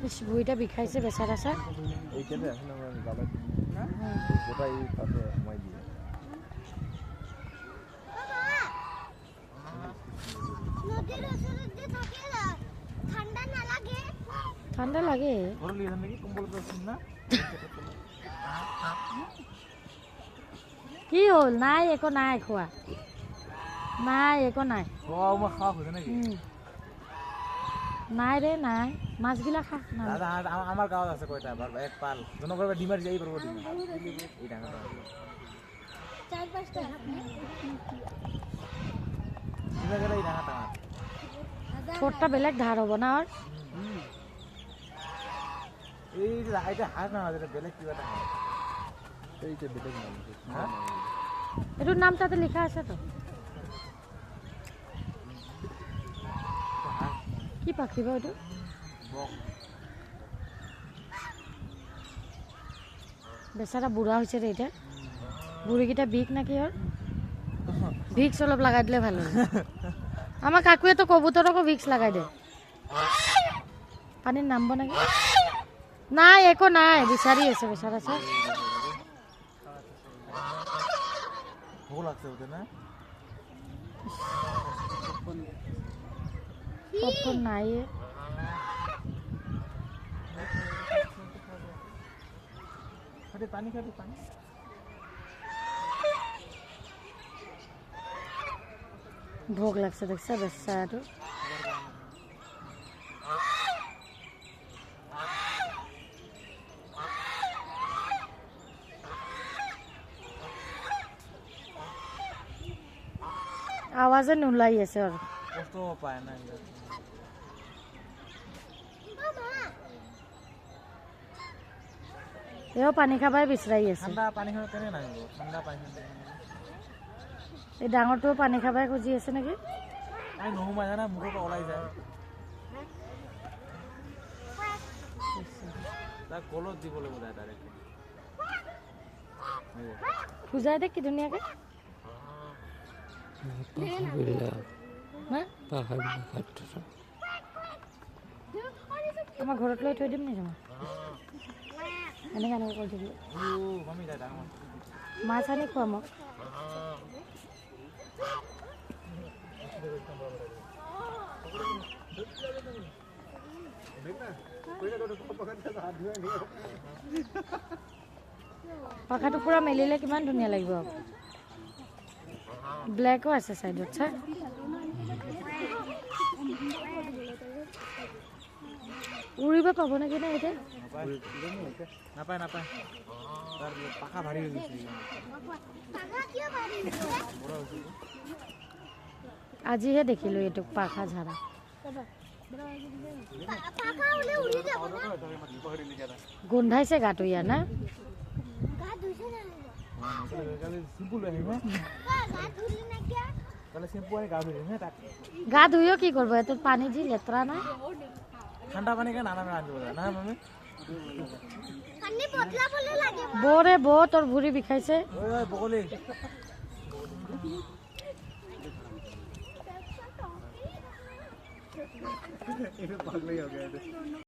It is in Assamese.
ইস ভুঁইটা বিষাইছে বেচাৰা স্যাৰ এইখানে আসলে আমৰা গালে না গোটাই তাতে সময় দিয়ে নদীৰ ওচৰত যে থাকে না ঠান্ডা না লাগে ঠান্ডা লাগে বড় লিয়ে নাকি কম্বল তো না কি হল নাই একো নাই খোৱা নাই একো নাই খাওয়া মা খাওয়া হইছে নাকি নাই ৰে নাই মাছগিলা খা না দাদা আমাৰ গাঁৱত আছে কয়টা এক পাল জনগণৰ ডিমাৰ যাই পাৰবো ডিম এই ডাঙৰ চাৰ পাঁচটা ডিমা গেলে এই ডাঙৰ ডাঙৰ ঠোঁটটা বেলেগ ধাৰ হ'ব না আৰু এই যে এটা হাত না এটা বেলেগ কিবা এটা হয় এইটা বেলেগ নাম হ্যাঁ এইটোৰ নাম তাতে লিখা আছে তো কি পাখি বা এইটো বেচাৰা বুঢ়া হৈছে ৰে এতিয়া বুঢ়ীকেইটা বিষ নাকি আৰু ভিক্স অলপ লগাই দিলে ভাল হ'ব আমাৰ কাকুৱেতো কবুতৰকো ভিক্স লগাই দিয়ে পানীত নামিব নেকি নাই একো নাই বিচাৰি আছে বেচাৰা চাই ভোক লাগছে ওতে না পপকৰ্ন নাই খাতে পানি খাতে পানি ভোক লাগছে দেখছে বেচাৰাটো আৱাজে নোলাই আছে আৰু কষ্ট পায় না এও পানী খাবাই বিচাৰি আছে ঠাণ্ডা পানী খালে কেনে নামিব ঠাণ্ডা পানী খালে এই ডাঙৰটোও পানী খাবাই খুজি আছে নেকি আই নোসোমাই জানা মুখৰ পৰা ওলাই যায় তাক কলত দিব লাগিব ডাইৰেক্ট খুজাই দে কি ধুনীয়াকে আমাৰ ঘৰত লৈ থৈ দিম নেকি মই এনেকৈ এনেকৈ কৰি দিবি মামি যায় ডাঙৰ মাছ আনি খোৱা মোক পাখাটো পুৰা মেলিলে কিমান ধুনীয়া লাগিব ব্লেকো আছে চাইডত চা উৰিব পাব নেকি না এতিয়া নাপায় নাপায় তাৰ পাখা ভাৰী হৈ গৈছে আজিহে দেখিলো এইটোক পাখা ঝাৰা গোন্ধাইছে গাটো ইয়াৰ না গা ধুইও কি করবো এত পানি দি লেতরা না ঠান্ডা পানি কেন নামে আনবো না মামি বরে বো তোর ভুড়ি বিষাইছে ওই ওই বগলি এটা পাগলাই हो गया